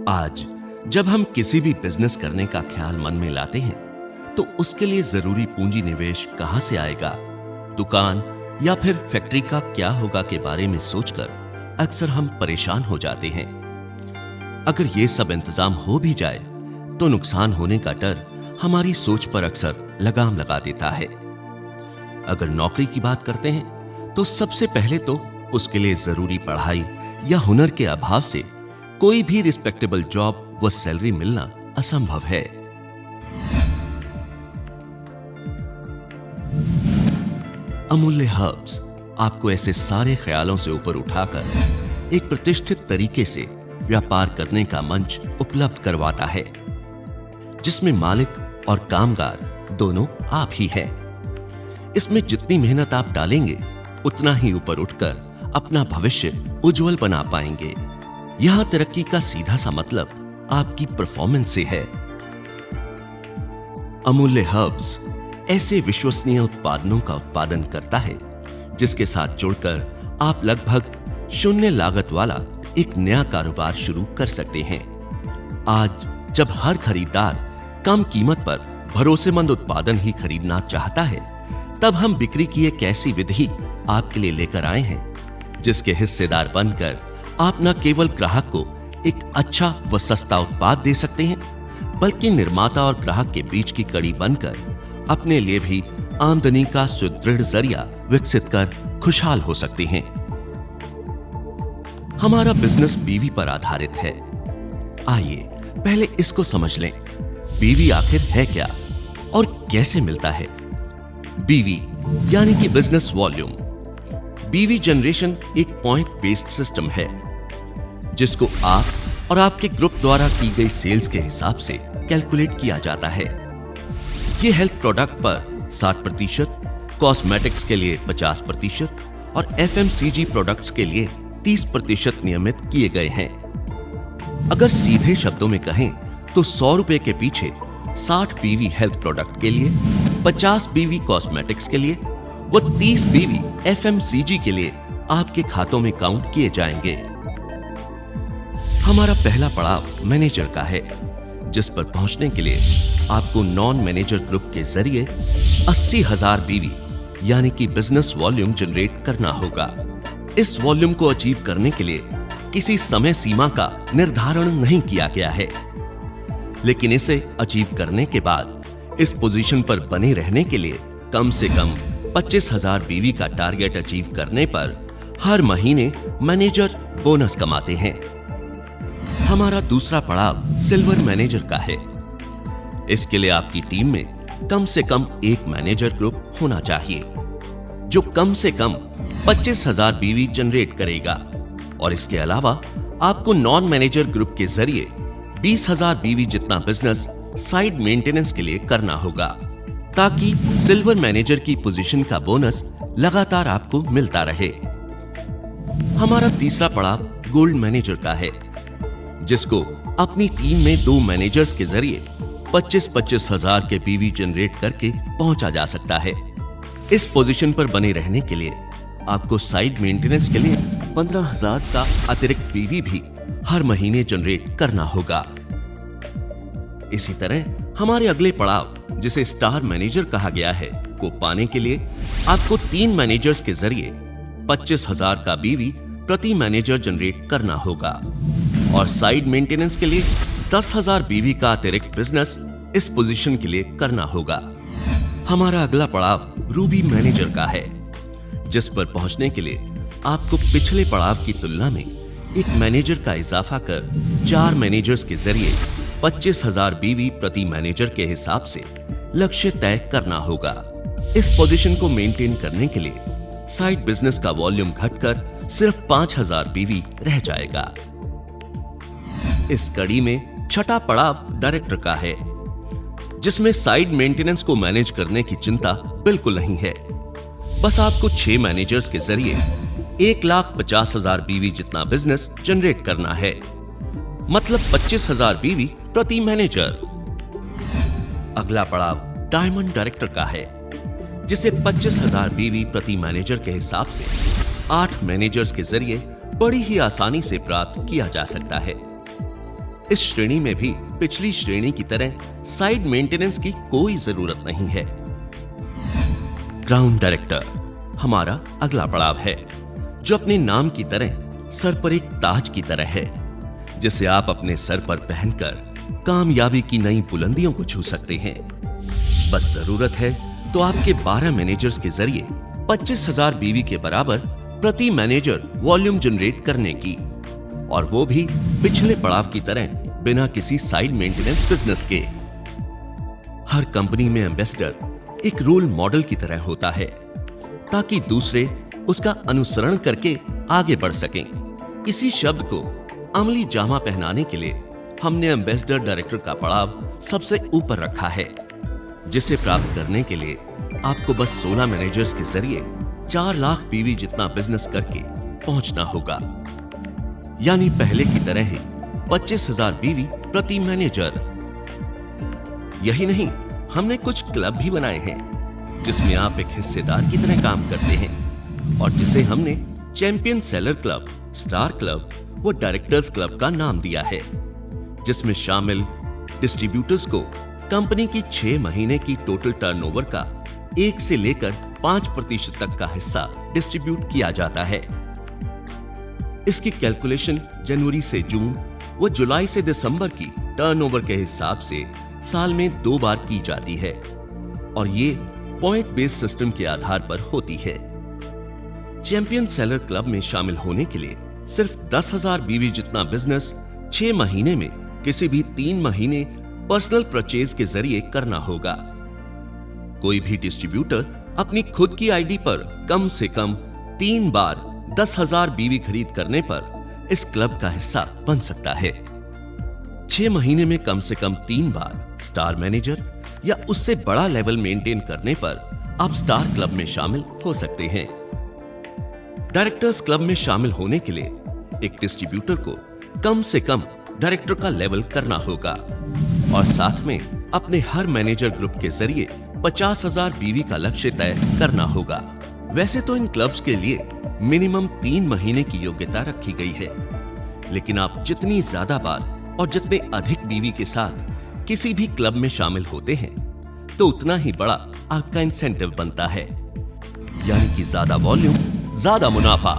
आज जब हम किसी भी बिजनेस करने का ख्याल मन में लाते हैं तो उसके लिए जरूरी पूंजी निवेश कहां से आएगा, दुकान या फिर फैक्ट्री का क्या होगा के बारे में सोचकर अक्सर हम परेशान हो जाते हैं। अगर ये सब इंतजाम हो भी जाए तो नुकसान होने का डर हमारी सोच पर अक्सर लगाम लगा देता है। अगर नौकरी की बात करते हैं तो सबसे पहले तो उसके लिए जरूरी पढ़ाई या हुनर के अभाव से कोई भी रिस्पेक्टेबल जॉब व सैलरी मिलना असंभव है। अमूल्य हर्ब्स आपको ऐसे सारे ख्यालों से ऊपर उठाकर एक प्रतिष्ठित तरीके से व्यापार करने का मंच उपलब्ध करवाता है, जिसमें मालिक और कामगार दोनों आप ही हैं। इसमें जितनी मेहनत आप डालेंगे उतना ही ऊपर उठकर अपना भविष्य उज्जवल बना पाएंगे। यहां तरक्की का सीधा सा मतलब आपकी परफॉर्मेंस से है। अमूल्य हर्ब्स ऐसे विश्वसनीय उत्पादनों का उत्पादन करता है जिसके साथ जुड़कर आप लगभग शून्य लागत वाला एक नया कारोबार शुरू कर सकते हैं। आज जब हर खरीदार कम कीमत पर भरोसेमंद उत्पादन ही खरीदना चाहता है, तब हम बिक्री की एक ऐसी विधि आपके लिए लेकर आए हैं जिसके हिस्सेदार बनकर आप न केवल ग्राहक को एक अच्छा व सस्ता उत्पाद दे सकते हैं, बल्कि निर्माता और ग्राहक के बीच की कड़ी बनकर अपने लिए भी आमदनी का सुदृढ़ जरिया विकसित कर खुशहाल हो सकते हैं। हमारा बिजनेस बीवी पर आधारित है। आइए पहले इसको समझ लें। बीवी आखिर है क्या और कैसे मिलता है? बीवी यानी कि बिजनेस वॉल्यूम। बीवी जनरेशन एक पॉइंट बेस्ड सिस्टम है जिसको आप और आपके ग्रुप द्वारा की गई सेल्स के हिसाब से कैलकुलेट किया जाता है। ये हेल्थ प्रोडक्ट पर 60%, कॉस्मेटिक्स के लिए 50% और एफएमसीजी प्रोडक्ट्स के लिए 30% नियमित किए गए हैं। अगर सीधे शब्दों में कहें तो 100 रुपए के पीछे 60 बीवी हेल्थ प्रोडक्ट के लिए, 50 बीवी कॉस्मेटिक्स के लिए वो 30 बीवी एफएमसीजी के लिए आपके खातों में काउंट किए जाएंगे। हमारा पहला पड़ाव मैनेजर का है, जिस पर पहुंचने के लिए आपको नॉन मैनेजर ग्रुप के जरिए 80,000 बीवी यानी कि बिजनेस वॉल्यूम जनरेट करना होगा। इस वॉल्यूम को अचीव करने के लिए किसी समय सीमा का निर्धारण नहीं किया गया है, लेकिन इसे अचीव करने के बाद इस पोजीशन पर बने रहने के लिए कम से कम 25,000 बीवी का टारगेट अचीव करने पर हर महीने मैनेजर बोनस कमाते हैं। हमारा दूसरा पड़ाव सिल्वर मैनेजर का है। इसके लिए आपकी टीम में कम से कम एक मैनेजर ग्रुप होना चाहिए जो कम से कम 25,000 बीवी जनरेट करेगा, और इसके अलावा आपको नॉन मैनेजर ग्रुप के जरिए 20,000 बीवी जितना बिजनेस साइड मेंटेनेंस के लिए करना होगा, ताकि सिल्वर मैनेजर की पोजीशन का बोनस लगातार आपको मिलता रहे। हमारा तीसरा पड़ाव गोल्ड मैनेजर का है, जिसको अपनी टीम में 2 मैनेजर्स के जरिए 25,000 के बीवी जनरेट करके पहुंचा जा सकता है। इस पोजीशन पर बने रहने के लिए आपको साइड मेंटेनेंस के लिए 15,000 का अतिरिक्त बीवी भी हर महीने जनरेट करना होगा। इसी तरह हमारे अगले पड़ाव, जिसे स्टार मैनेजर कहा गया है, को पाने के लिए आपको 3 मैनेजर्स के जरिए 25,000 का बीवी प्रति मैनेजर जनरेट करना होगा, और साइड मेंटेनेंस के लिए 10,000 बीवी का अतिरिक्त बिजनेस इस पोजीशन के लिए करना होगा। हमारा अगला पड़ाव रूबी मैनेजर का है, जिस पर पहुंचने के लिए आपको पिछले पड़ाव की तुलना में एक मैनेजर का इजाफा कर 4 मैनेजर्स के जरिए 25,000 बीवी प्रति मैनेजर के हिसाब से लक्ष्य तय करना होगा। इस पोजीशन को मेंटेन करने के लिए साइड बिजनेस का वॉल्यूम घटकर सिर्फ 5,000 बीवी रह जाएगा। इस कड़ी में छठा पड़ाव डायरेक्टर का है, जिसमें साइड मेंटेनेंस को मैनेज करने की चिंता बिल्कुल नहीं है। बस आपको 6 मैनेजर्स के जरिए 1,50,000 बीवी जितना बिजनेस जनरेट करना है, मतलब 25,000 बीवी प्रति मैनेजर। अगला पड़ाव डायमंड डायरेक्टर का है, जिसे 25,000 बीवी प्रति मैनेजर के हिसाब से 8 मैनेजर्स के जरिए बड़ी ही आसानी से प्राप्त किया जा सकता है। इस श्रेणी में भी पिछली श्रेणी की तरह साइड मेंटेनेंस की कोई जरूरत नहीं है। क्राउन डायरेक्टर हमारा अगला पड़ाव है, जो अपने नाम की तरह सर पर एक ताज की तरह है, जिसे आप अपने सर पर पहनकर कामयाबी की नई बुलंदियों को छू सकते हैं। बस जरूरत है तो आपके 12 मैनेजर्स के जरिए 25,000 बीवी के बराबर प्रति मैनेजर वॉल्यूम जनरेट करने की, और वो भी पिछले पड़ाव की तरह बिना किसी साइड मेंटेनेंस बिजनेस के। हर कंपनी में एम्बेसडर एक रोल मॉडल की तरह होता है, ताकि दूसरे उसका अनुसरण करके आगे बढ़ सकें। इसी शब्द को अमली जामा पहनाने के लिए हमने एम्बेसडर डायरेक्टर का पड़ाव सबसे ऊपर रखा है, जिसे प्राप्त करने के लिए आपको बस 16 मैनेजर्स के जरिए 4 लाख बीवी जितना बिजनेस करके पहुंचना होगा, यानी पहले की तरह ही 25,000 बीवी प्रति मैनेजर। यही नहीं, हमने कुछ क्लब भी बनाए हैं, जिसमें आप एक हिस्सेदार की तरह काम करते हैं, और जिसे हमने champion seller club, star club व डायरेक्टर्स क्लब का नाम दिया है, जिसमें शामिल डिस्ट्रीब्यूटर्स को कंपनी की 6 महीने की टोटल टर्नओवर का 1 से लेकर 5% तक का हिस्सा डिस्ट्रीब्यूट किया जाता है। इसकी कैलकुलेशन जनवरी से जून व जुलाई से दिसंबर की टर्नओवर के हिसाब से साल में 2 बार की जाती है, और ये पॉइंट बेस्ड सिस्टम के आधार पर होती है। चैंपियन सेलर क्लब में शामिल होने के लिए सिर्फ 10,000 बीवी जितना बिजनेस 6 महीने में किसी भी 3 महीने पर्सनल परचेज के जरिए करना होगा। कोई भी डिस्ट्रीब्यूटर अपनी खुद की आईडी पर कम से कम 3 बार 10,000 बीवी खरीद करने पर इस क्लब का हिस्सा बन सकता है। 6 महीने में कम से कम 3 बार स्टार मैनेजर या उससे बड़ा लेवल मेंटेन करने पर आप स्टार क्लब में शामिल हो सकते हैं। डायरेक्टर्स क्लब में शामिल होने के लिए एक डिस्ट्रीब्यूटर को कम से कम डायरेक्टर का लेवल करना होगा, और साथ में अपने हर मैनेजर ग्रुप के जरिए 50,000 बीवी का लक्ष्य तय करना होगा। वैसे तो इन क्लब्स के लिए मिनिमम 3 महीने की योग्यता रखी गई है, लेकिन आप जितनी ज्यादा बार और जितने अधिक बीवी के साथ किसी भी क्लब में शामिल होते हैं, तो उतना ही बड़ा आपका इंसेंटिव बनता है, यानी कि ज्यादा वॉल्यूम, ज्यादा मुनाफा।